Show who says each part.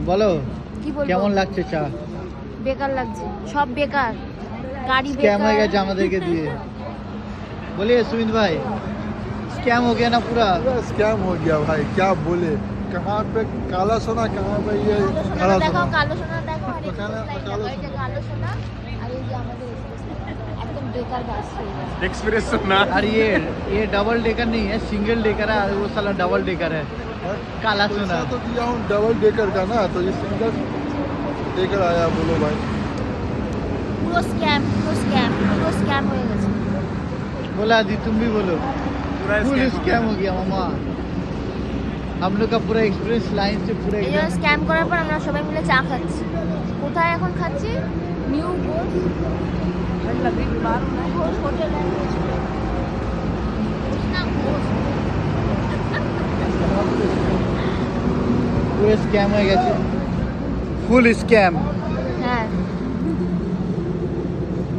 Speaker 1: বলো
Speaker 2: কি বলবো?
Speaker 1: কেমন লাগছে চা?
Speaker 2: বেকার লাগছে, সব বেকার, গাড়ি
Speaker 1: স্ক্যাম হয়ে
Speaker 2: বেকার।
Speaker 1: গেছে আমাদেরকে দিয়ে। बोलिए सुमित भाई, स्कैम हो गया ना पूरा।
Speaker 3: पूरा स्कैम हो गया भाई, क्या बोले। कहाँ पे काला सोना, कहाँ पे ये
Speaker 2: কালো
Speaker 3: खरा
Speaker 2: সোনা দেখো,
Speaker 3: सोना।
Speaker 2: কালো সোনা দেখো, আর
Speaker 3: কালো-
Speaker 2: এক্সপ্রেস লাইন
Speaker 3: কালো
Speaker 2: দেখো, এই যে
Speaker 3: সোনা।
Speaker 2: কালো সোনা আর এই যে আমাদের এক্সপ্রেস লাইন। একদম বেকার বাস হয়ে গেছে।
Speaker 4: एक्सप्रेस सुना
Speaker 1: और ये डबल डेकर नहीं है, सिंगल डेकर है, वो साला डबल डेकर है। काला सोना।
Speaker 3: पैसा तो दिया हूँ डबल डेकर का ना, तो ये सिंगल डेकर आया, बोलो भाई।
Speaker 2: পুরো স্ক্যাম, পুরো স্ক্যাম হয়ে গেছে।
Speaker 1: बोला दी, तुम भी बोलो।
Speaker 4: पूरा
Speaker 1: फुल
Speaker 4: scam हो
Speaker 1: स्कैम हो गया मामा। हम लोग का पूरा एक्सप्रेस लाइन से पूरा
Speaker 2: এই জন্য স্ক্যাম করার পর আমরা সবাই মিলে চা খাচ্ছি। কোথায় এখন খাচ্ছি? New Ghosh hotel and restaurant. Ghosh না, ঘোষ।
Speaker 1: पूरे स्कैम हो गया। Full scam.